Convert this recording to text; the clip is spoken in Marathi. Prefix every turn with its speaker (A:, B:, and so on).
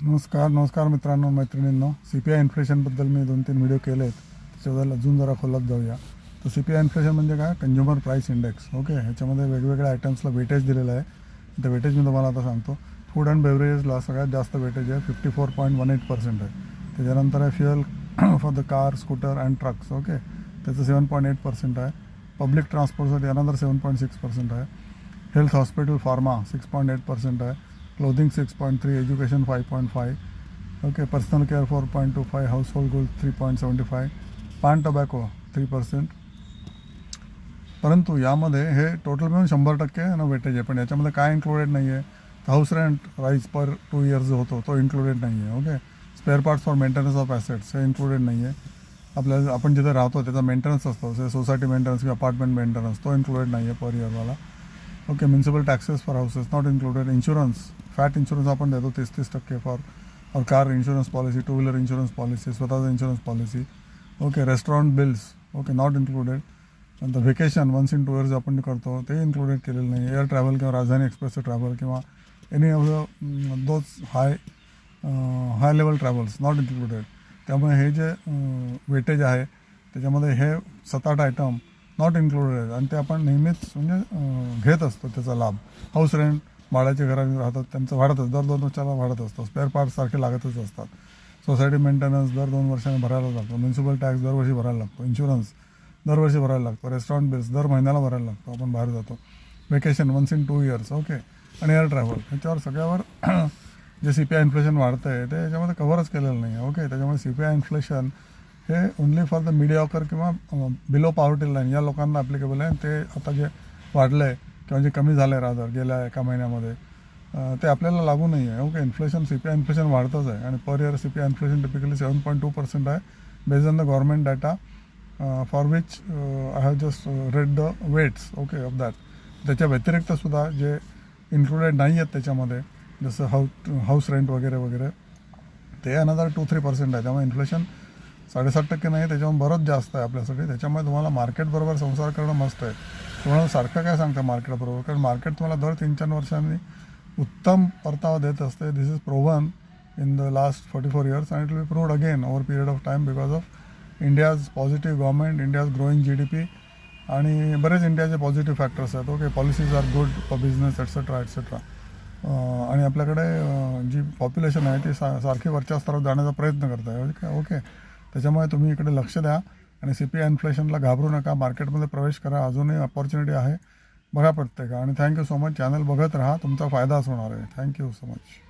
A: नमस्कार मित्रांनो मैत्रिणींनो. CPI इन्फ्लेशनबद्दल मी 2-3 व्हिडिओ केले आहेत. त्याच्याबद्दल अजून जरा खोलात जाऊया. तर CPI इन्फ्लेशन म्हणजे काय? Consumer price index. ओके, ह्याच्यामध्ये वेगवेगळ्या आयटम्सला वेटेज दिलेलं आहे. ते वेटेज मी तुम्हाला आता सांगतो. फूड अँड बेवरेजेसला सगळ्यात जास्त वेटेज आहे, 54.18% आहे. त्याच्यानंतर आहे fuel for the car, scooter and trucks. Okay, त्याचं 7.8% आहे. पब्लिक ट्रान्सपोर्टसाठी अनदर 7.6% आहे. हेल्थ, हॉस्पिटल, फार्मा 6.8% आहे. Clothing 6.3, education 5.5, okay, personal care 4.25, house hold goods 3.75, पान टबॅको 3%. परंतु यामध्ये हे टोटल मिळून 100% वेटेज आहे. पण याच्यामध्ये काय इन्क्लुडेड नाही आहे? House rent rise per 2 years जो होतो तो इन्क्लुडेड नाही आहे. Okay, spare parts for maintenance of assets हे इन्क्लुडेड नाही आहे. आपल्याला आपण जिथे राहतो त्याचा मेंटेनन्स असतो, सोसायटी मेंटेनन्स किंवा अपार्टमेंट मेंटेनन्स, तो इन्क्लुडेड नाही आहे पर इयरवाला. Okay, municipal taxes for houses not included. Insurance, fat insurance आपण देतो 30% for our car insurance policy, 2 wheeler insurance policy, स्वतःचा insurance policy. Okay, restaurant bills, okay, not included. नंतर व्हेकेशन 1 in 2 years आपण करतो ते इन्क्लुडेड केलेलं नाही. एअर ट्रॅव्हल किंवा राजधानी एक्सप्रेसचं ट्रॅव्हल किंवा any of the those high level travels not included. त्यामुळे हे जे वेटेज आहे त्याच्यामध्ये हे 7-8 आयटम नॉट इन्क्लुडेड आहेत आणि ते आपण नेहमीच म्हणजे घेत असतो त्याचा लाभ. हाऊस रेंट, भाड्याच्या घरात राहतात त्यांचं भाडतच दर 2 वर्षाला भाडत असतं. स्पेअर पार्ट्स सारखे लागतच असतात. सोसायटी मेंटेनन्स दर 2 वर्षांनी भरायला लागतो. म्युन्सिपल टॅक्स दरवर्षी भरायला लागतो. इन्शुरन्स दरवर्षी भरायला लागतो. रेस्टॉरंट बिल्स दर महिन्याला भरायला लागतो आपण बाहेर जातो. व्हेकेशन 1 in 2 years, ओके, आणि एअर ट्रॅव्हल ह्याच्यावर सगळ्यावर जे CPI इन्फ्लेशन वाढतं आहे ते याच्यामध्ये कव्हरच केलेलं नाही आहे. ओके, त्याच्यामुळे CPI इन्फ्लेशन हे ओन्ली फॉर द मिडिऑकर किंवा बिलो पॉवर्टी लाईन या लोकांना ॲप्लिकेबल आहे. ते आता जे वाढलं आहे किंवा जे कमी झालं आहे रादर गेल्या एका महिन्यामध्ये ते आपल्याला लागू नाही आहे. ओके, इन्फ्लेशन CPI इन्फ्लेशन वाढतंच आहे आणि per year CPI inflation typically 7.2% आहे based on the government data for which I have just read the weights, okay, of that. त्याच्या व्यतिरिक्तसुद्धा जे इन्क्लुडेड नाही आहेत त्याच्यामध्ये जसं हाऊस रेंट वगैरे वगैरे ते अनदर 2-3% आहे. त्यामुळे इन्फ्लेशन 7.5% नाही, त्याच्यामुळे बरंच जास्त आहे आपल्यासाठी. त्याच्यामुळे तुम्हाला मार्केटबरोबर संसार करणं मस्त आहे. तुम्हाला सारखं काय सांगतं मार्केटबरोबर, कारण मार्केट तुम्हाला दर 3-4 वर्षांनी उत्तम परतावा देत असते. This is proven in the last 44 years and it will be proved again over period of time because of India's positive government, India's growing GDP आणि बरेच इंडियाचे पॉझिटिव्ह फॅक्टर्स आहेत. Okay, policies are good for business etcetera etcetera. आणि आपल्याकडे जी पॉप्युलेशन आहे ती सारखी वरच्या स्तरावर जाण्याचा प्रयत्न करत आहे. ओके, त्याच्यामुळे तुम्ही इकडे लक्ष द्या आणि CPI इन्फ्लेशनला घाबरू नका. मार्केटमध्ये प्रवेश करा, अजूनही अपॉर्च्युनिटी आहे, बघा पडते का. आणि थँक्यू सो मच. चॅनल बघत राहा, तुमचा फायदाच होणार आहे. Thank you so much.